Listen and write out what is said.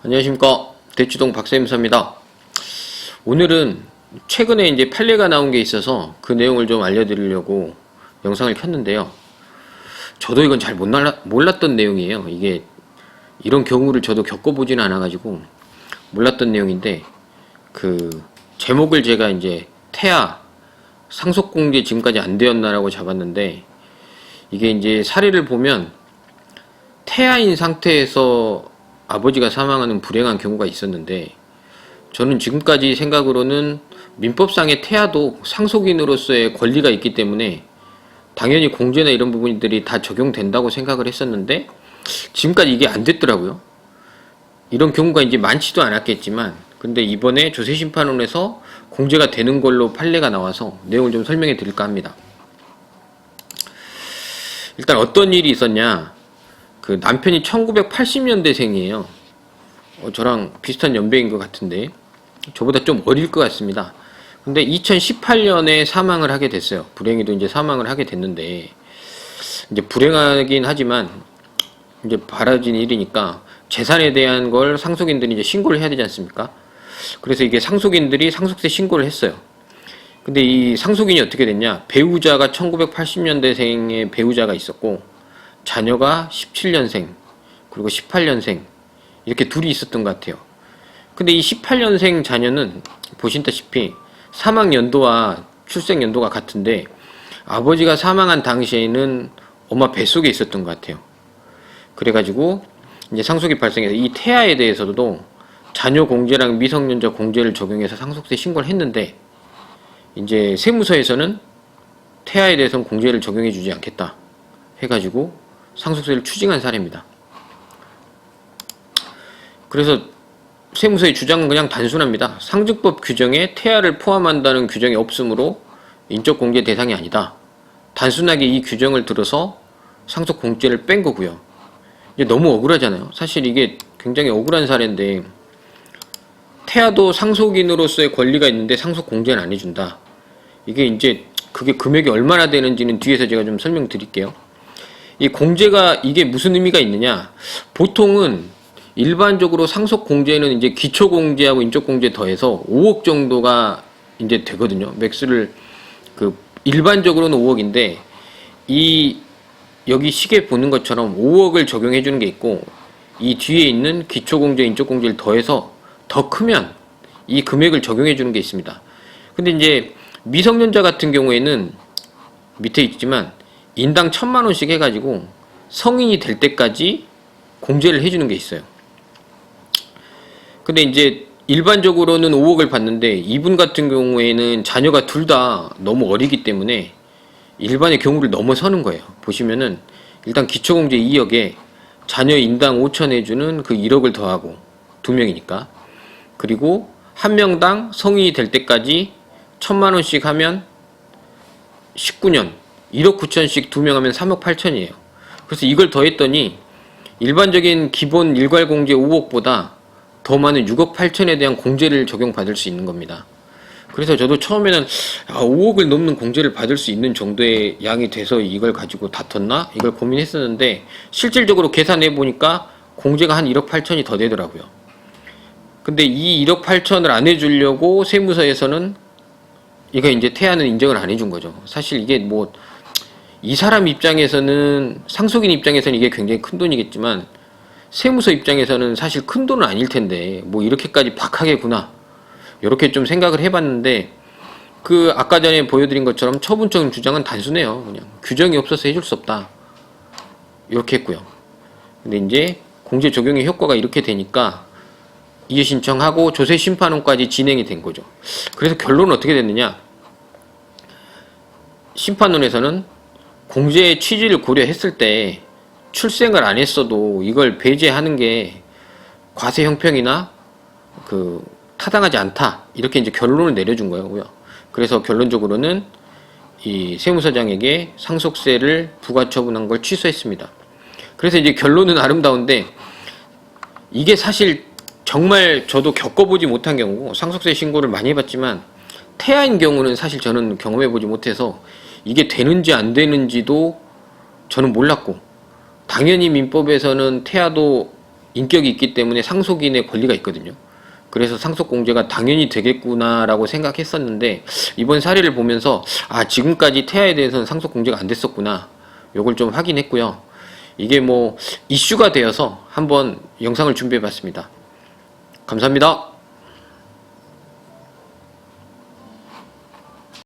안녕하십니까, 대치동 박세임사입니다. 오늘은 최근에 이제 판례가 나온 게 있어서 그 내용을 좀 알려드리려고 영상을 켰는데요. 저도 이건 잘 몰랐던 내용이에요. 이게 이런 경우를 저도 겪어보지는 않아가지고 몰랐던 내용인데, 그 제목을 제가 이제 태아 상속공제 지금까지 안 되었나라고 잡았는데, 이게 이제 사례를 보면 태아인 상태에서 아버지가 사망하는 불행한 경우가 있었는데, 저는 지금까지 생각으로는 민법상의 태아도 상속인으로서의 권리가 있기 때문에 당연히 공제나 이런 부분들이 다 적용된다고 생각을 했었는데, 지금까지 이게 안 됐더라고요. 이런 경우가 이제 많지도 않았겠지만, 근데 이번에 조세심판원에서 공제가 되는 걸로 판례가 나와서 내용을 좀 설명해 드릴까 합니다. 일단 어떤 일이 있었냐, 그 남편이 1980년대생이에요. 저랑 비슷한 연배인 것 같은데, 저보다 좀 어릴 것 같습니다. 근데 2018년에 사망을 하게 됐어요. 불행히도 이제 사망을 하게 됐는데, 이제 불행하긴 하지만 이제 벌어진 일이니까 재산에 대한 걸 상속인들이 이제 신고를 해야 되지 않습니까? 그래서 이게 상속인들이 상속세 신고를 했어요. 근데 이 상속인이 어떻게 됐냐, 배우자가 1980년대생의 배우자가 있었고, 자녀가 17년생, 그리고 18년생, 이렇게 둘이 있었던 것 같아요. 근데 이 18년생 자녀는 보신다시피 사망 연도와 출생 연도가 같은데, 아버지가 사망한 당시에는 엄마 뱃속에 있었던 것 같아요. 그래가지고 이제 상속이 발생해서 이 태아에 대해서도 자녀 공제랑 미성년자 공제를 적용해서 상속세 신고를 했는데, 이제 세무서에서는 태아에 대해서는 공제를 적용해 주지 않겠다 해가지고 상속세를 추징한 사례입니다. 그래서 세무서의 주장은 그냥 단순합니다. 상증법 규정에 태아를 포함한다는 규정이 없으므로 인적공제 대상이 아니다. 단순하게 이 규정을 들어서 상속공제를 뺀 거고요. 이제 너무 억울하잖아요. 사실 이게 굉장히 억울한 사례인데, 태아도 상속인으로서의 권리가 있는데 상속공제는 안 해준다. 이게 이제 그게 금액이 얼마나 되는지는 뒤에서 제가 좀 설명드릴게요. 이 공제가 이게 무슨 의미가 있느냐, 보통은 일반적으로 상속공제는 이제 기초공제하고 인적공제 더해서 5억 정도가 이제 되거든요. 맥스를 일반적으로는 5억인데, 이 여기 시계 보는 것처럼 5억을 적용해 주는 게 있고, 이 뒤에 있는 기초공제 인적공제를 더해서 더 크면 이 금액을 적용해 주는 게 있습니다. 근데 이제 미성년자 같은 경우에는 밑에 있지만 인당 1,000만원씩 해가지고 성인이 될 때까지 공제를 해주는 게 있어요. 근데 이제 일반적으로는 5억을 받는데, 이분 같은 경우에는 자녀가 둘 다 너무 어리기 때문에 일반의 경우를 넘어서는 거예요. 보시면은 일단 기초공제 2억에 자녀 인당 5천 해주는 그 1억을 더하고 2명이니까, 그리고 한 명당 성인이 될 때까지 1,000만원씩 하면 19년 1억 9천씩 2명 하면 3억 8천이에요. 그래서 이걸 더했더니 일반적인 기본 일괄공제 5억보다 더 많은 6억 8천에 대한 공제를 적용받을 수 있는 겁니다. 그래서 저도 처음에는 5억을 넘는 공제를 받을 수 있는 정도의 양이 돼서 이걸 가지고 다퉜나? 이걸 고민했었는데, 실질적으로 계산해 보니까 공제가 한 1억 8천이 더 되더라고요. 근데 이 1억 8천을 안 해주려고 세무서에서는 이거 이제 태아는 인정을 안 해준 거죠. 사실 이게 뭐 이 사람 입장에서는, 상속인 입장에서는 이게 굉장히 큰 돈이겠지만 세무서 입장에서는 사실 큰 돈은 아닐 텐데 뭐 이렇게까지 박하게구나, 이렇게 좀 생각을 해봤는데, 그 아까 전에 보여드린 것처럼 처분적인 주장은 단순해요. 그냥 규정이 없어서 해줄 수 없다, 이렇게 했고요. 근데 이제 공제 적용의 효과가 이렇게 되니까 이의 신청하고 조세심판원까지 진행이 된 거죠. 그래서 결론은 어떻게 됐느냐, 심판원에서는 공제의 취지를 고려했을 때 출생을 안 했어도 이걸 배제하는 게 과세 형평이나 타당하지 않다, 이렇게 이제 결론을 내려준 거고요. 그래서 결론적으로는 이 세무서장에게 상속세를 부과처분한 걸 취소했습니다. 그래서 이제 결론은 아름다운데, 이게 사실 정말 저도 겪어보지 못한 경우고, 상속세 신고를 많이 해봤지만 태아인 경우는 사실 저는 경험해보지 못해서 이게 되는지 안 되는지도 저는 몰랐고, 당연히 민법에서는 태아도 인격이 있기 때문에 상속인의 권리가 있거든요. 그래서 상속공제가 당연히 되겠구나라고 생각했었는데 이번 사례를 보면서 지금까지 태아에 대해서는 상속공제가 안 됐었구나, 요걸 좀 확인했고요. 이게 뭐 이슈가 되어서 한번 영상을 준비해 봤습니다. 감사합니다.